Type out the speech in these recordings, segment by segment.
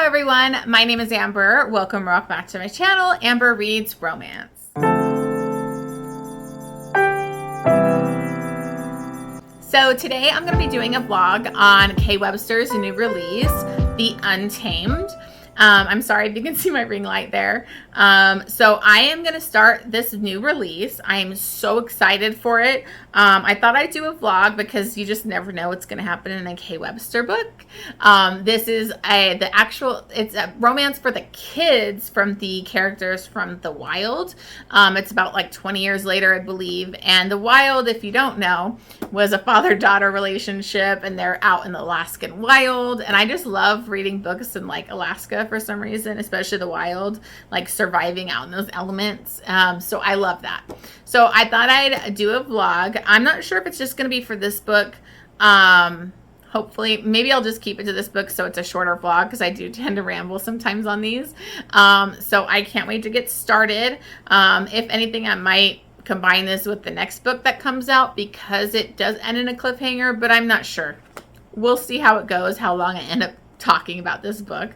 everyone, my name is Amber. Welcome back to my channel, Amber Reads Romance. So today I'm going to be doing a vlog on K Webster's new release, The Untamed. I'm sorry if you can see my ring light there. So I am going to start this new release. I am so excited for it. I thought I'd do a vlog because you just never know what's going to happen in a K Webster book. This is it's a romance for the kids from the characters from The Wild. It's about like 20 years later, I believe. And The Wild, if you don't know, was a father-daughter relationship, and they're out in the Alaskan wild. And I just love reading books in like Alaska for some reason, especially the wild, like surviving out in those elements. So I love that. So I thought I'd do a vlog. I'm not sure if it's just going to be for this book. Hopefully, maybe I'll just keep it to this book so it's a shorter vlog because I do tend to ramble sometimes on these. So I can't wait to get started. If anything, I might combine this with the next book that comes out because it does end in a cliffhanger, but I'm not sure. We'll see how it goes, how long I end up talking about this book.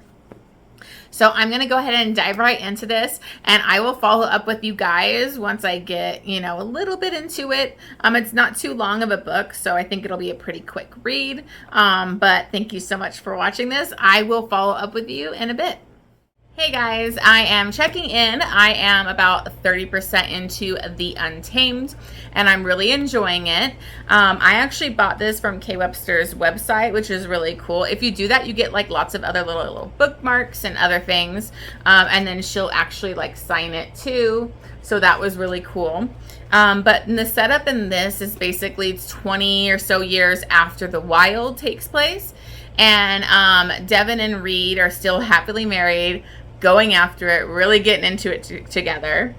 So I'm going to go ahead and dive right into this, and I will follow up with you guys once I get, a little bit into it. It's not too long of a book, so I think it'll be a pretty quick read. But thank you so much for watching this. I will follow up with you in a bit. Hey guys, I am checking in. I am about 30% into The Untamed, and I'm really enjoying it. I actually bought this from K Webster's website, which is really cool. If you do that, you get like lots of other little bookmarks and other things, and then she'll actually like sign it too. So that was really cool. But the setup in this is basically 20 or so years after The Wild takes place, and Devin and Reed are still happily married, going after it, really getting into it together.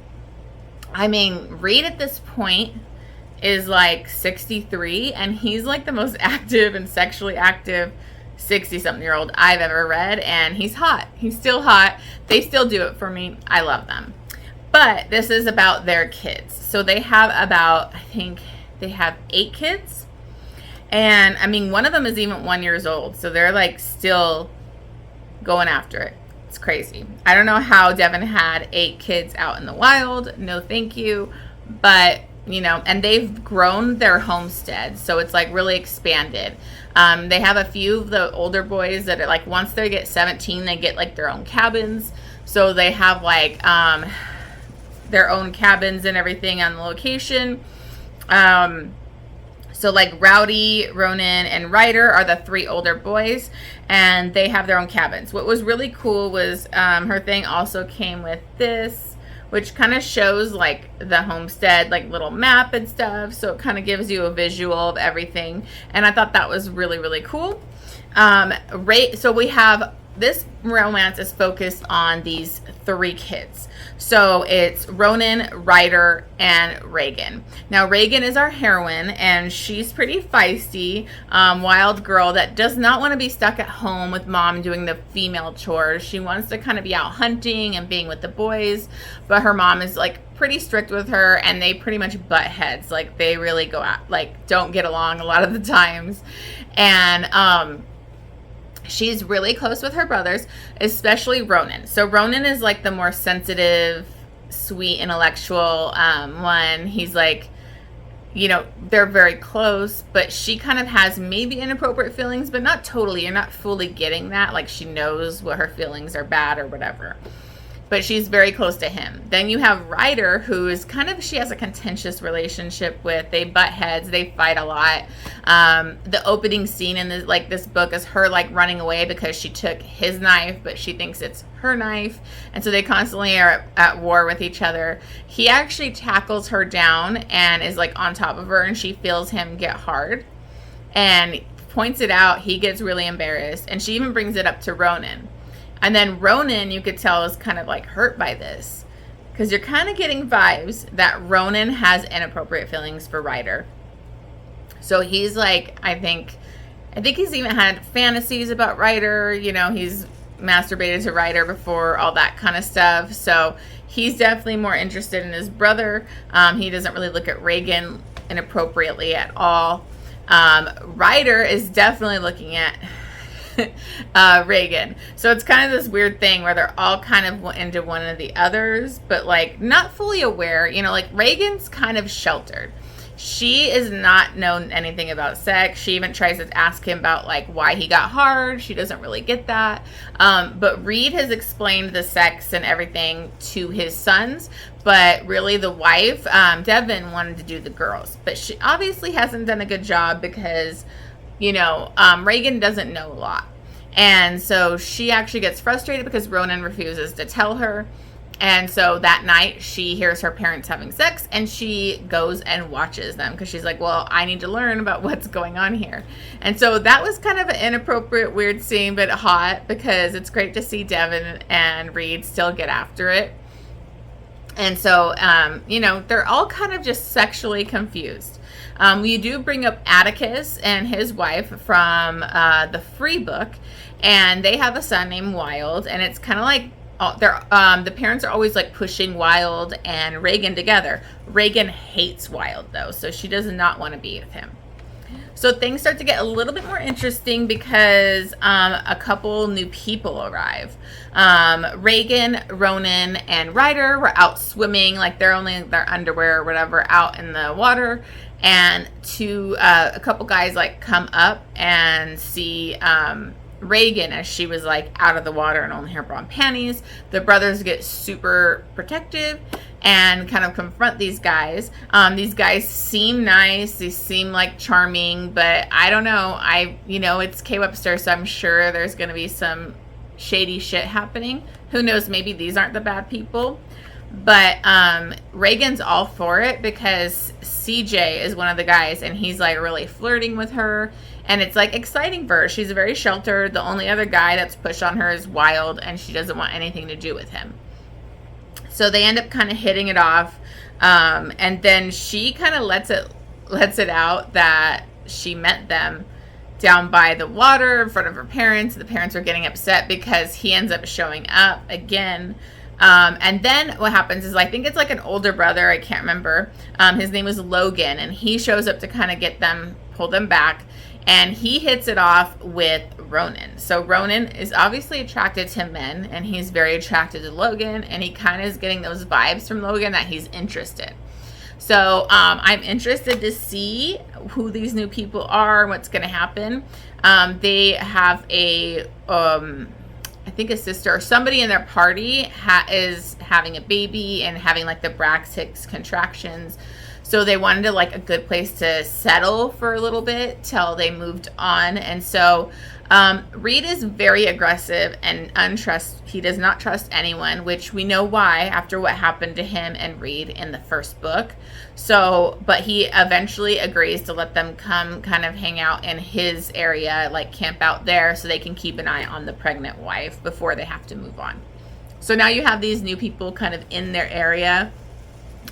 I mean, Reed at this point is like 63, and he's like the most active and sexually active 60-something-year-old I've ever read, and he's hot. He's still hot. They still do it for me. I love them. But this is about their kids. So they have about, I think they have 8 kids. And I mean, one of them is even 1 year old. So they're like still going after it. It's crazy. I don't know how Devin had 8 kids out in the wild. No, thank you. But, and they've grown their homestead. So it's like really expanded. They have a few of the older boys that are like, once they get 17, they get like their own cabins. So they have like their own cabins and everything on the location. So like Rowdy, Ronan, and Ryder are the 3 older boys, and they have their own cabins. What was really cool was her thing also came with this, which kind of shows like the homestead, like little map and stuff. So it kind of gives you a visual of everything. And I thought that was really, really cool. So we have, this romance is focused on these 3 kids. So it's Ronan, Ryder, and Reagan. Now Reagan is our heroine, and she's pretty feisty, wild girl that does not want to be stuck at home with mom doing the female chores. She wants to kind of be out hunting and being with the boys, but her mom is like pretty strict with her, and they pretty much butt heads. Like they really go out, like don't get along a lot of the times. And she's really close with her brothers, especially Ronan. So Ronan is like the more sensitive, sweet, intellectual one. He's like, they're very close, but she kind of has maybe inappropriate feelings, but not totally. You're not fully getting that. Like she knows what her feelings are bad or whatever. But she's very close to him. Then you have Ryder, who is she has a contentious relationship with. They butt heads. They fight a lot. The opening scene in this book is her like running away because she took his knife, but she thinks it's her knife. And so they constantly are at war with each other. He actually tackles her down and is like on top of her, and she feels him get hard and points it out. He gets really embarrassed, and she even brings it up to Ronan. And then Ronan, you could tell, is kind of like hurt by this, because you're kind of getting vibes that Ronan has inappropriate feelings for Ryder. So he's like, I think he's even had fantasies about Ryder. He's masturbated to Ryder before, all that kind of stuff. So he's definitely more interested in his brother. He doesn't really look at Reagan inappropriately at all. Ryder is definitely looking at Reagan. So it's kind of this weird thing where they're all kind of into one of the others, but like not fully aware. You know, like Reagan's kind of sheltered. She is not known anything about sex. She even tries to ask him about like why he got hard. She doesn't really get that. But Reed has explained the sex and everything to his sons. But really the wife, Devin, wanted to do the girls. But she obviously hasn't done a good job because, you know, Reagan doesn't know a lot. And so she actually gets frustrated because Ronan refuses to tell her. And so that night she hears her parents having sex and she goes and watches them because she's like, well, I need to learn about what's going on here. And so that was kind of an inappropriate, weird scene, but hot because it's great to see Devin and Reed still get after it. And so, you know, they're all kind of just sexually confused. We do bring up Atticus and his wife from the free book, and they have a son named Wild, and it's kind of like the parents are always like pushing Wild and Reagan together. Reagan hates Wild though, so she does not want to be with him. So things start to get a little bit more interesting because a couple new people arrive. Reagan, Ronan, and Ryder were out swimming, like they're only in their underwear or whatever, out in the water. And a couple guys like come up and see Reagan as she was like out of the water and only her bra and panties. The brothers get super protective and kind of confront these guys. These guys seem nice. They seem like charming, but I don't know. You know, it's K Webster, so I'm sure there's going to be some shady shit happening. Who knows? Maybe these aren't the bad people. But Reagan's all for it because CJ is one of the guys and he's like really flirting with her. And it's like exciting for her. She's very sheltered. The only other guy that's pushed on her is Wild, and she doesn't want anything to do with him. So they end up kind of hitting it off. And then she kind of lets it out that she met them down by the water in front of her parents. The parents are getting upset because he ends up showing up again. And then what happens is, I think it's like an older brother. I can't remember. His name was Logan, and he shows up to kind of pull them back. And he hits it off with Ronan. So Ronan is obviously attracted to men, and he's very attracted to Logan, and he kind of is getting those vibes from Logan that he's interested. So I'm interested to see who these new people are and what's going to happen. They have I think a sister or somebody in their party is having a baby and having like the Braxix contractions. So they wanted like a good place to settle for a little bit till they moved on. And so Reed is very aggressive and he does not trust anyone, which we know why after what happened to him and Reed in the first book. So, but he eventually agrees to let them come kind of hang out in his area, like camp out there so they can keep an eye on the pregnant wife before they have to move on. So now you have these new people kind of in their area.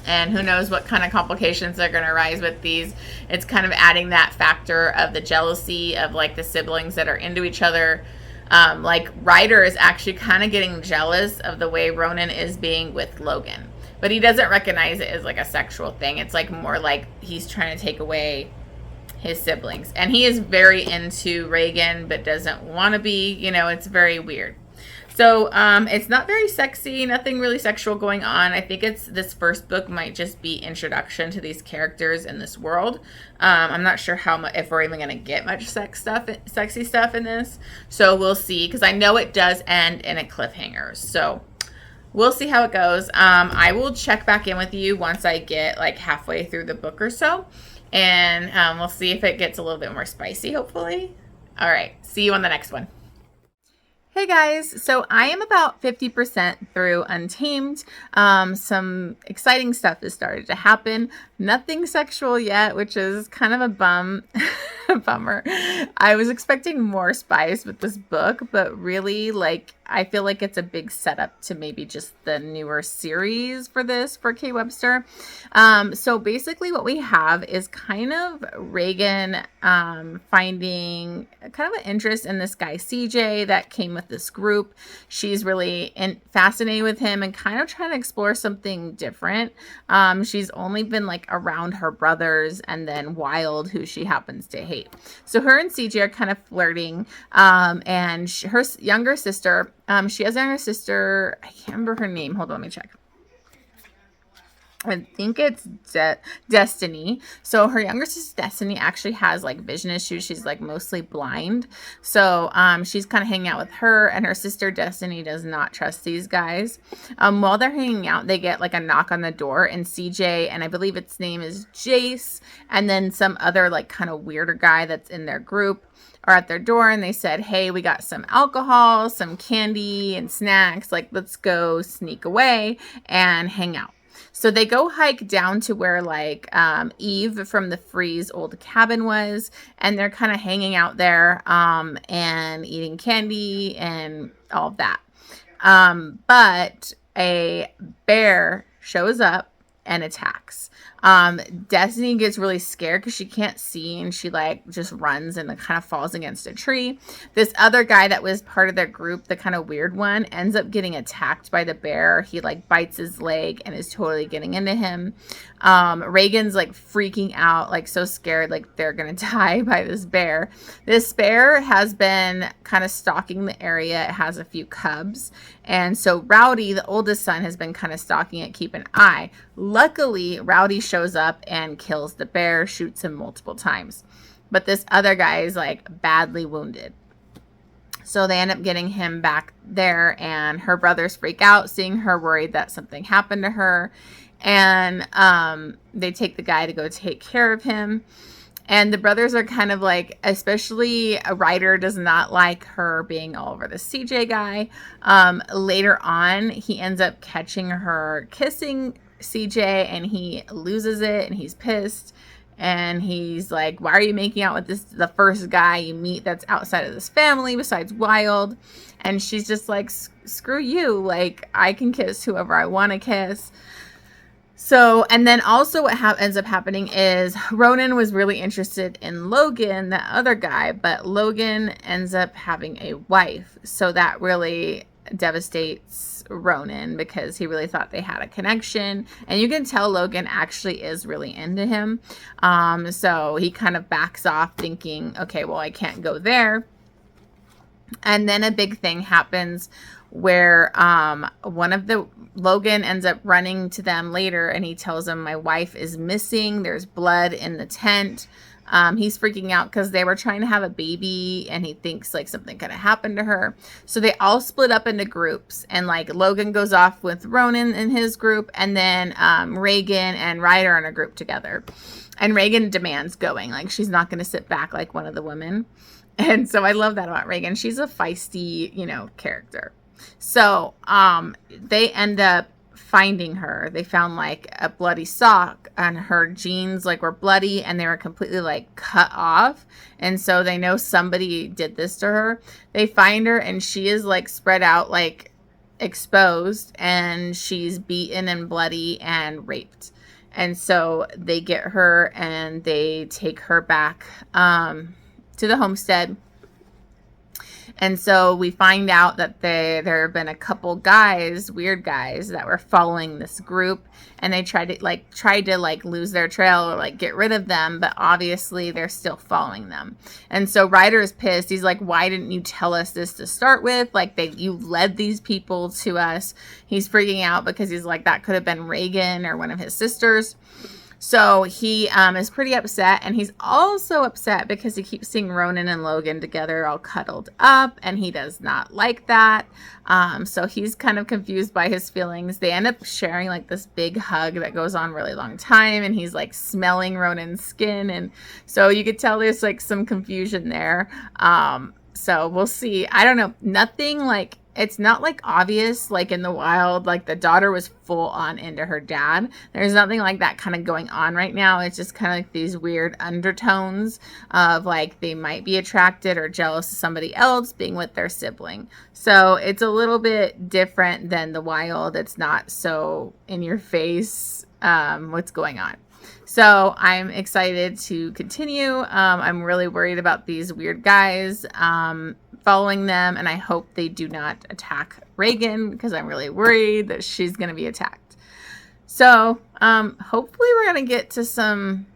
And who knows what kind of complications are going to arise with these. It's kind of adding that factor of the jealousy of like the siblings that are into each other. Like Ryder is actually kind of getting jealous of the way Ronan is being with Logan. But he doesn't recognize it as like a sexual thing. It's like more like he's trying to take away his siblings. And he is very into Reagan but doesn't want to be. You know, it's very weird. So it's not very sexy, nothing really sexual going on. I think this first book might just be introduction to these characters in this world. I'm not sure if we're even going to get much sexy stuff in this. So we'll see, because I know it does end in a cliffhanger. So we'll see how it goes. I will check back in with you once I get like halfway through the book or so. And we'll see if it gets a little bit more spicy, hopefully. All right. See you on the next one. Hey guys, so I am about 50% through Untamed. Some exciting stuff has started to happen. Nothing sexual yet, which is kind of a bummer. I was expecting more spice with this book, but really, like, I feel like it's a big setup to maybe just the newer series for K Webster. So basically what we have is kind of Reagan finding kind of an interest in this guy CJ that came with this group. She's really fascinated with him and kind of trying to explore something different. She's only been like around her brothers and then Wild, who she happens to hate. hate. So her and CJ are kind of flirting. And her younger sister, she has a younger sister. I can't remember her name. Hold on, let me check. I think it's Destiny. So her younger sister Destiny actually has like vision issues. She's like mostly blind. So she's kind of hanging out with her, and her sister Destiny does not trust these guys. While they're hanging out, they get like a knock on the door, and CJ, and I believe its name is Jace, and then some other like kind of weirder guy that's in their group are at their door, and they said, hey, we got some alcohol, some candy and snacks, like let's go sneak away and hang out. So they go hike down to where like Eve from the Freeze old cabin was, and they're kind of hanging out there and eating candy and all of that. But a bear shows up and attacks. Destiny gets really scared because she can't see, and she like just runs and kind of falls against a tree. This other guy that was part of their group, the kind of weird one, ends up getting attacked by the bear. He like bites his leg and is totally getting into him. Reagan's like freaking out, like so scared, like they're gonna die by this bear. This bear has been kind of stalking the area. It has a few cubs, and so Rowdy, the oldest son, has been kind of stalking it, keep an eye. Luckily, Rowdy shows up and kills the bear, shoots him multiple times. But this other guy is like badly wounded. So they end up getting him back there, and her brothers freak out, seeing her, worried that something happened to her. And they take the guy to go take care of him. And the brothers are kind of like, especially Ryder does not like her being all over the CJ guy. Later on, he ends up catching her kissing CJ, and he loses it, and he's pissed. And he's like, why are you making out with the first guy you meet that's outside of this family besides Wild? And she's just like, screw you. Like, I can kiss whoever I want to kiss. So, and then also what ends up happening is Ronan was really interested in Logan, that other guy, but Logan ends up having a wife. So that really devastates Ronan because he really thought they had a connection. And you can tell Logan actually is really into him. So he kind of backs off thinking, okay, well, I can't go there. And then a big thing happens where Logan ends up running to them later, and he tells them, my wife is missing. There's blood in the tent. He's freaking out because they were trying to have a baby, and he thinks like something could have happened to her. So they all split up into groups, and like Logan goes off with Ronan in his group, and then Reagan and Ryder are in a group together. And Reagan demands going, like she's not going to sit back like one of the women. And so I love that about Reagan. She's a feisty, character. So they end up finding her. They found like a bloody sock, and her jeans like were bloody, and they were completely like cut off. And so they know somebody did this to her. They find her, and she is like spread out, like exposed, and she's beaten and bloody and raped. And so they get her, and they take her back to the homestead. And so we find out that there have been a couple guys, weird guys, that were following this group, and they tried to lose their trail or like get rid of them, but obviously they're still following them. And so Ryder is pissed. He's like, why didn't you tell us this to start with? Like you led these people to us. He's freaking out because he's like, that could have been Reagan or one of his sisters. So he is pretty upset, and he's also upset because he keeps seeing Ronan and Logan together all cuddled up, and he does not like that. So he's kind of confused by his feelings. They end up sharing like this big hug that goes on a really long time, and he's like smelling Ronan's skin, and so you could tell there's like some confusion there. So we'll see. I don't know. Nothing like, it's not like obvious like in the wild, like the daughter was full on into her dad. There's nothing like that kind of going on right now. It's just kind of like these weird undertones of like they might be attracted or jealous of somebody else being with their sibling. So it's a little bit different than the wild. It's not so in your face what's going on. So I'm excited to continue. I'm really worried about these weird guys following them, and I hope they do not attack Reagan because I'm really worried that she's going to be attacked. So hopefully we're going to get to some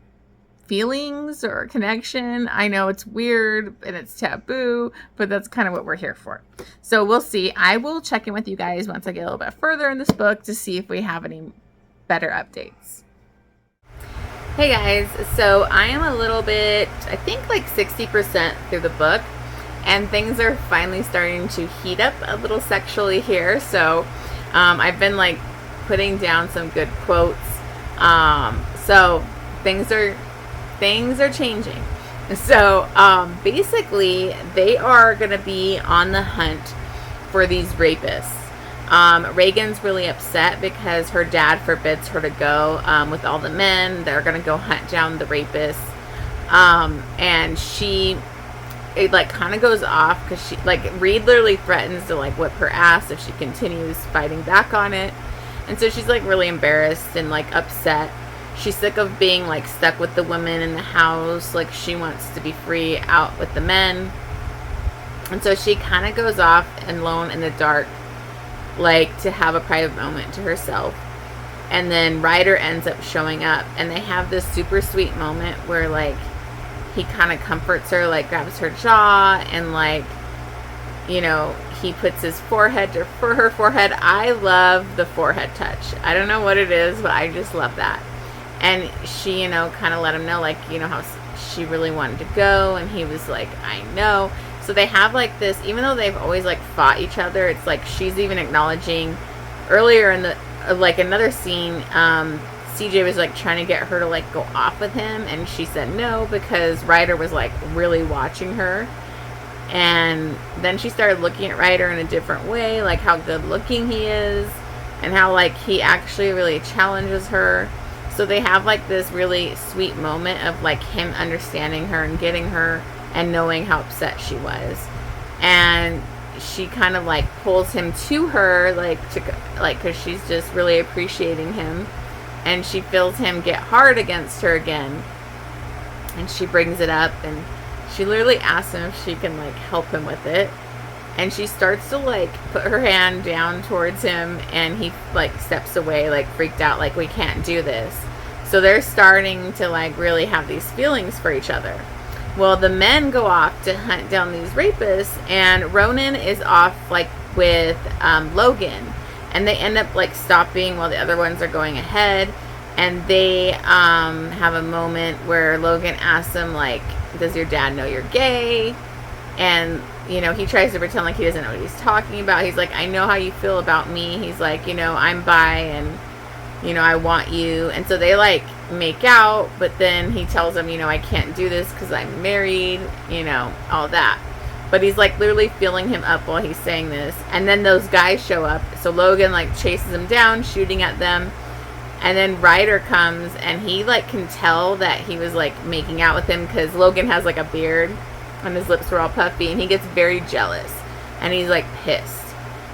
feelings or connection. I know it's weird and it's taboo, but that's kind of what we're here for. So we'll see. I will check in with you guys once I get a little bit further in this book to see if we have any better updates. Hey guys, so I am a little bit, I think like 60% through the book, and things are finally starting to heat up a little sexually here. So I've been like putting down some good quotes. So things are changing. So basically they are going to be on the hunt for these rapists. Reagan's really upset because her dad forbids her to go with all the men. They're going to go hunt down the rapists. And it like kind of goes off because she, like, Reed literally threatens to like whip her ass if she continues fighting back on it. And so she's like really embarrassed and like upset. She's sick of being like stuck with the women in the house. Like she wants to be free out with the men. And so she kind of goes off and alone in the dark, like to have a private moment to herself. And then Ryder ends up showing up, and they have this super sweet moment where like he kind of comforts her, like grabs her jaw and like, you know, he puts his forehead for her forehead. I love the forehead touch. I don't know what it is, but I just love that. And she, you know, kind of let him know, like, you know, how she really wanted to go. And he was like, I know. So they have like this, even though they've always like fought each other, it's like she's even acknowledging earlier in the, like another scene, CJ was like trying to get her to like go off with him. And she said no, because Ryder was like really watching her. And then she started looking at Ryder in a different way, like how good looking he is and how like he actually really challenges her. So they have like this really sweet moment of like him understanding her and getting her and knowing how upset she was. And she kind of like pulls him to her, like to like, because she's just really appreciating him. And she feels him get hard against her again. And she brings it up, and she literally asks him if she can like help him with it. And she starts to like put her hand down towards him, and he like steps away, like freaked out, like we can't do this. So they're starting to like really have these feelings for each other. Well, the men go off to hunt down these rapists, and Ronan is off like with Logan, and they end up like stopping while the other ones are going ahead. And they have a moment where Logan asks him like, does your dad know you're gay? And, you know, he tries to pretend like he doesn't know what he's talking about. He's like, I know how you feel about me. He's like, you know, I'm bi and, you know, I want you. And so they like make out, but then he tells him, you know, I can't do this because I'm married, you know, all that. But he's like literally feeling him up while he's saying this. And then those guys show up. So Logan like chases them down, shooting at them. And then Ryder comes, and he like can tell that he was like making out with him because Logan has like a beard and his lips were all puffy, and he gets very jealous and he's like pissed.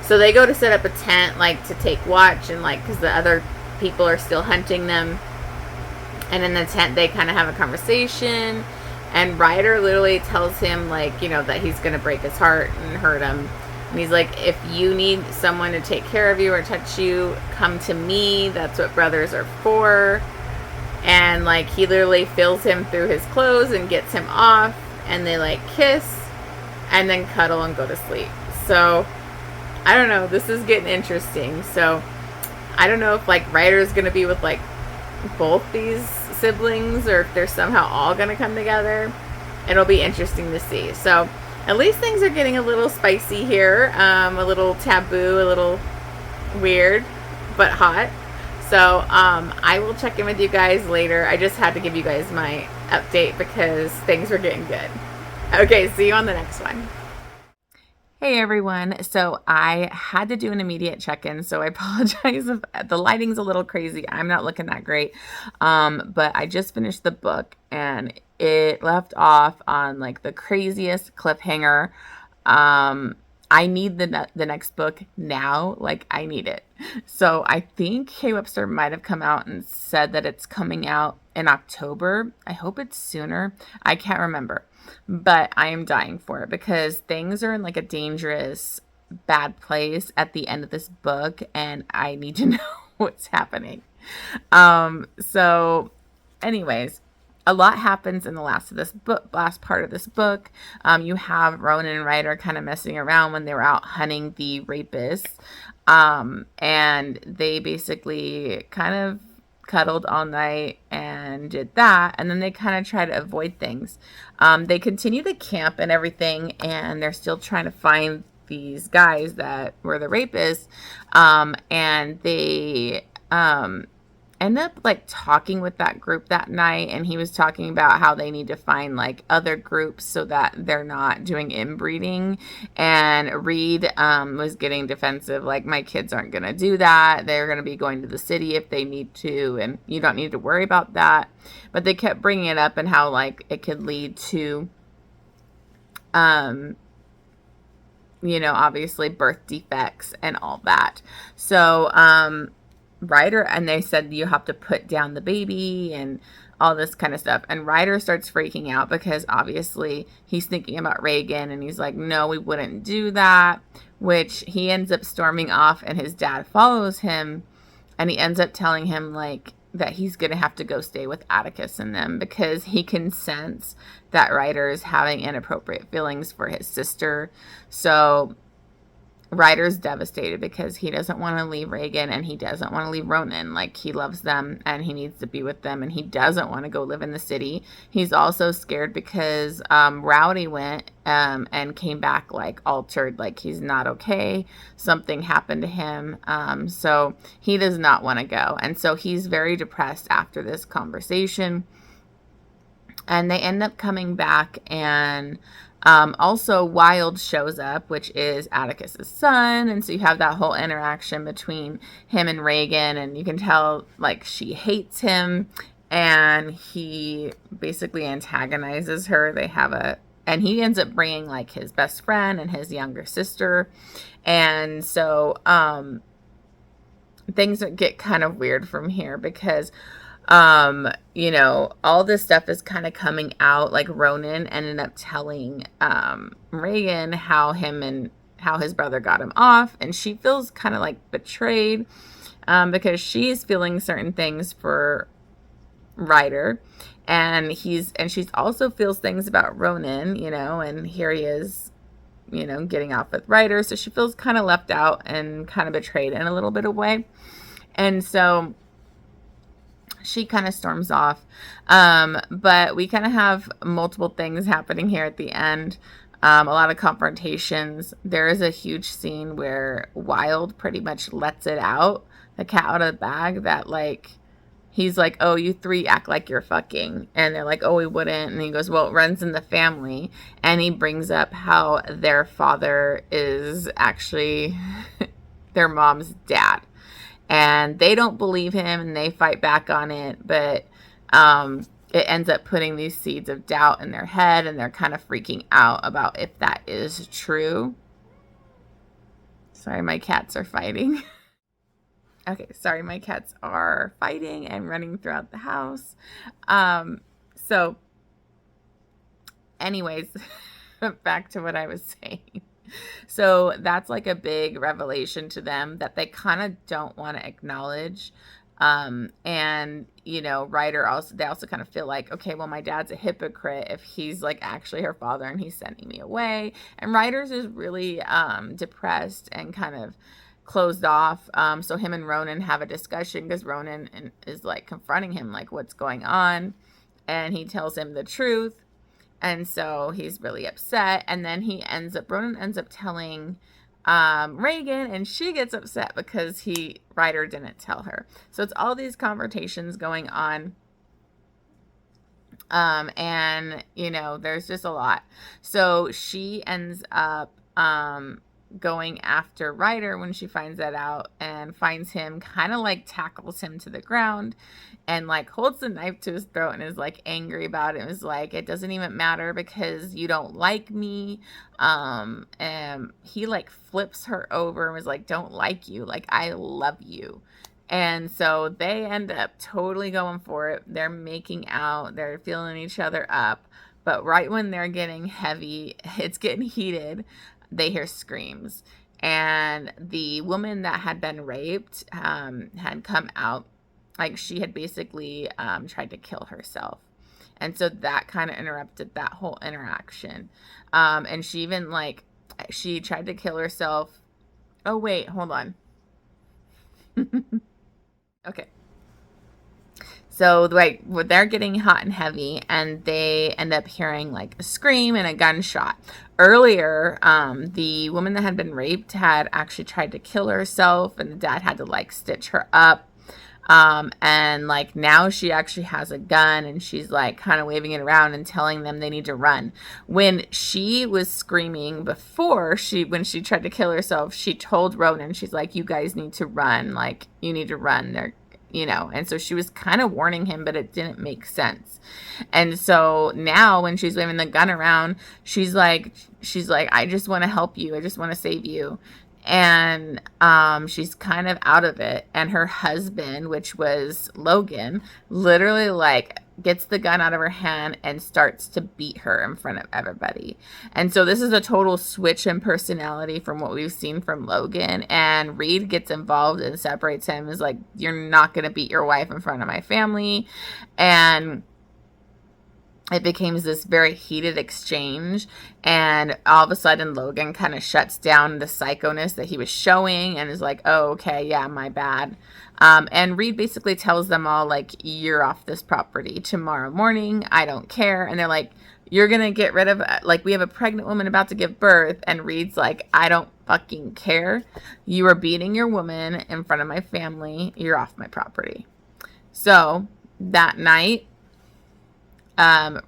So they go to set up a tent like to take watch, and like because the other people are still hunting them. And in the tent they kind of have a conversation, and Ryder literally tells him like, you know, that he's gonna break his heart and hurt him. And he's like, if you need someone to take care of you or touch you, come to me. That's what brothers are for. And like he literally feels him through his clothes and gets him off, and they like kiss and then cuddle and go to sleep. So I don't know, this is getting interesting. So I don't know if like Ryder's gonna be with like both these siblings, or if they're somehow all gonna come together. It'll be interesting to see. So at least things are getting a little spicy here, a little taboo, a little weird, but hot. So I will check in with you guys later. I just had to give you guys my update because things were getting good. Okay, see you on the next one. Hey everyone, so I had to do an immediate check-in, so I apologize if the lighting's a little crazy. I'm not looking that great, but I just finished the book, and it left off on like the craziest cliffhanger. I need the next book now, like I need it. So I think K Webster might have come out and said that it's coming out in October. I hope it's sooner. I can't remember. But I am dying for it because things are in like a dangerous, bad place at the end of this book, and I need to know what's happening. So anyways, a lot happens in the last part of this book. You have Ronan and Ryder kind of messing around when they were out hunting the rapists. And they basically kind of cuddled all night and did that. And then they kind of try to avoid things. They continue to camp and everything, and they're still trying to find these guys that were the rapists. And they end up like talking with that group that night, and he was talking about how they need to find like other groups so that they're not doing inbreeding. And Reed was getting defensive, like, my kids aren't gonna do that, they're gonna be going to the city if they need to, and you don't need to worry about that. But they kept bringing it up and how like it could lead to obviously birth defects and all that. So Ryder, and they said you have to put down the baby and all this kind of stuff. And Ryder starts freaking out because obviously he's thinking about Reagan, and he's like, no, we wouldn't do that, which he ends up storming off, and his dad follows him, and he ends up telling him like that he's going to have to go stay with Atticus and them because he can sense that Ryder is having inappropriate feelings for his sister. So Ryder's devastated because he doesn't want to leave Reagan, and he doesn't want to leave Ronan. Like, he loves them and he needs to be with them, and he doesn't want to go live in the city. He's also scared because Rowdy went and came back like altered, like he's not okay. Something happened to him. So he does not want to go. And so he's very depressed after this conversation. And they end up coming back, and also Wild shows up, which is Atticus's son. And so you have that whole interaction between him and Reagan, and you can tell like she hates him, and he basically antagonizes her. And he ends up bringing like his best friend and his younger sister. And so things get kind of weird from here because all this stuff is kind of coming out. Like, Ronan ended up telling Reagan how his brother got him off, and she feels kind of like betrayed because she's feeling certain things for Ryder, and she's also feels things about Ronan, and here he is, getting off with Ryder, so she feels kind of left out and kind of betrayed in a little bit of way. And so she kind of storms off. But we kind of have multiple things happening here at the end. A lot of confrontations. There is a huge scene where Wild pretty much lets it out, the cat out of the bag, that like, he's like, oh, you three act like you're fucking. And they're like, oh, we wouldn't. And he goes, well, it runs in the family. And he brings up how their father is actually their mom's dad. And they don't believe him, and they fight back on it, but it ends up putting these seeds of doubt in their head, and they're kind of freaking out about if that is true. Sorry, my cats are fighting. Okay, sorry, my cats are fighting and running throughout the house. So anyways, back to what I was saying. So that's like a big revelation to them that they kind of don't want to acknowledge. And Ryder they also kind of feel like, okay, well, my dad's a hypocrite if he's like actually her father and he's sending me away. And Ryder's is really depressed and kind of closed off. So him and Ronan have a discussion because Ronan is like confronting him, like, what's going on? And he tells him the truth. And so he's really upset. And then Ronan ends up telling Reagan, and she gets upset because Ryder didn't tell her. So it's all these confrontations going on. And there's just a lot. So she ends up going after Ryder when she finds that out, and finds him, kind of like tackles him to the ground, and like holds the knife to his throat, and is like angry about it. It was like, it doesn't even matter because you don't like me. And he like flips her over and was like, don't like you, like, I love you. And so they end up totally going for it. They're making out, they're feeling each other up, but right when they're getting heavy, it's getting heated, they hear screams. And the woman that had been raped had come out. Like, she had basically tried to kill herself. And so that kind of interrupted that whole interaction. And she even like, she tried to kill herself. Oh, wait, hold on. Okay. So like they're getting hot and heavy, and they end up hearing like a scream and a gunshot. Earlier, the woman that had been raped had actually tried to kill herself, and the dad had to like stitch her up. And like now she actually has a gun, and she's like kind of waving it around and telling them they need to run. When she was screaming before, when she tried to kill herself, she told Ronan, she's like, you guys need to run, like you need to run. They're, you know, and so she was kind of warning him, but it didn't make sense. And so now when she's waving the gun around, she's like, I just want to help you. I just want to save you. And she's kind of out of it. And her husband, which was Logan, literally like gets the gun out of her hand and starts to beat her in front of everybody. And so this is a total switch in personality from what we've seen from Logan. And Reed gets involved and separates him. Is like, you're not going to beat your wife in front of my family. And it became this very heated exchange, and all of a sudden Logan kind of shuts down the psychoness that he was showing and is like, oh, okay, yeah, my bad. And Reed basically tells them all, like, you're off this property tomorrow morning. I don't care. And they're like, you're going to get rid of, like, we have a pregnant woman about to give birth. And Reed's like, I don't fucking care. You are beating your woman in front of my family. You're off my property. So that night,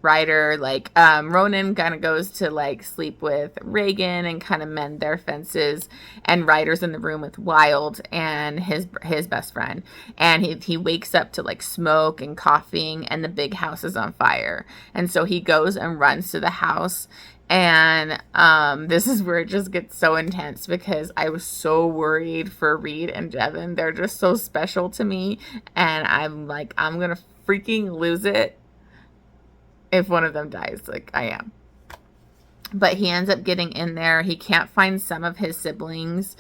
Ryder, like, Ronan kind of goes to like sleep with Reagan and kind of mend their fences, and Ryder's in the room with Wild and his best friend, and he wakes up to like smoke and coughing, and the big house is on fire. And so he goes and runs to the house, and this is where it just gets so intense, because I was so worried for Reed and Devin. They're just so special to me, and I'm like, I'm gonna freaking lose it if one of them dies, like I am. But he ends up getting in there. He can't find some of his siblings.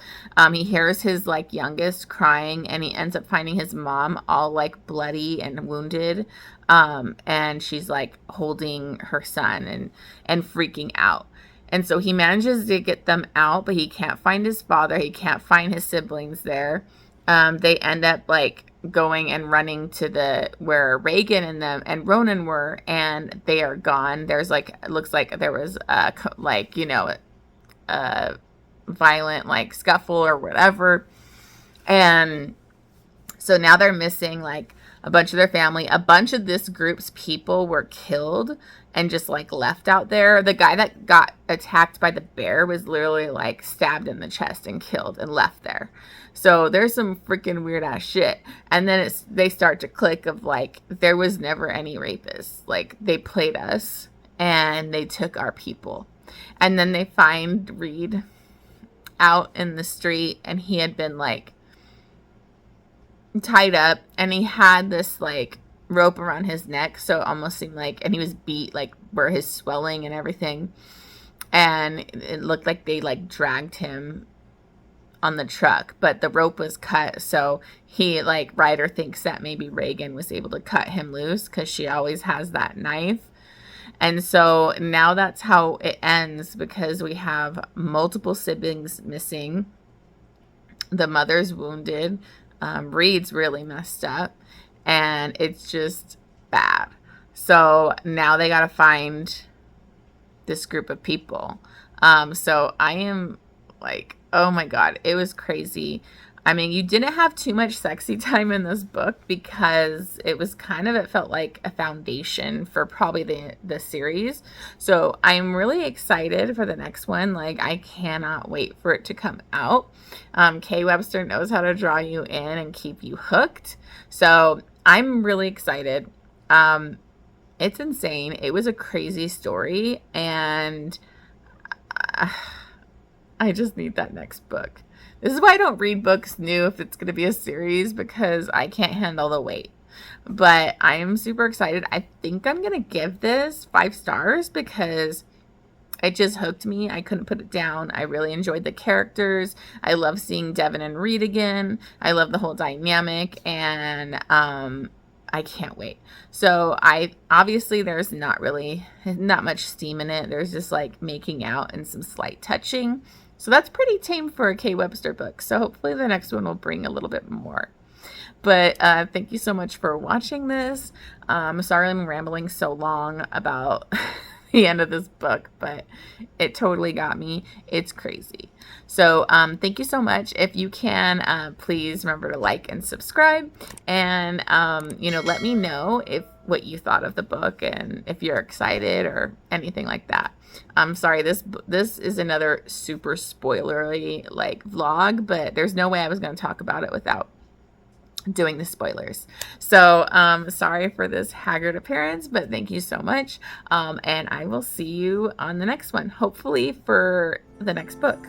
He hears his like youngest crying, and he ends up finding his mom all like bloody and wounded. And she's like holding her son and freaking out. And so he manages to get them out, but he can't find his father. He can't find his siblings there. They end up like going and running to where Reagan and them and Ronan were, and they are gone. There's like, it looks like there was a violent like scuffle or whatever. And so now they're missing like a bunch of their family. A bunch of this group's people were killed and just like left out there. The guy that got attacked by the bear was literally like stabbed in the chest and killed and left there. So there's some freaking weird ass shit. And then they start to click of like, there was never any rapists. Like, they played us and they took our people. And then they find Reed out in the street, and he had been like tied up, and he had this like rope around his neck, so it almost seemed like, and he was beat like where his swelling and everything, and it looked like they like dragged him on the truck, but the rope was cut. So he like, Ryder thinks that maybe Reagan was able to cut him loose, because she always has that knife. And so now that's how it ends, because we have multiple siblings missing. The mother's wounded. Reed's really messed up, and it's just bad. So now they got to find this group of people. So I am like, oh my God, it was crazy. I mean, you didn't have too much sexy time in this book, because it was kind of, it felt like a foundation for probably the series. So I'm really excited for the next one. Like, I cannot wait for it to come out. K Webster knows how to draw you in and keep you hooked. So I'm really excited. It's insane. It was a crazy story, and I just need that next book. This is why I don't read books new if it's going to be a series, because I can't handle the weight. But I am super excited. I think I'm going to give this 5 stars, because it just hooked me. I couldn't put it down. I really enjoyed the characters. I love seeing Devin and Reed again. I love the whole dynamic. And I can't wait. So obviously there's not much steam in it. There's just like making out and some slight touching. So that's pretty tame for a K Webster book. So hopefully the next one will bring a little bit more. But thank you so much for watching this. Sorry I'm rambling so long about the end of this book, but it totally got me. It's crazy. So thank you so much. If you can, please remember to like and subscribe, and let me know what you thought of the book and if you're excited or anything like that. I'm sorry, this is another super spoilery like vlog, but there's no way I was going to talk about it without doing the spoilers. So sorry for this haggard appearance, but thank you so much, and I will see you on the next one, hopefully for the next book.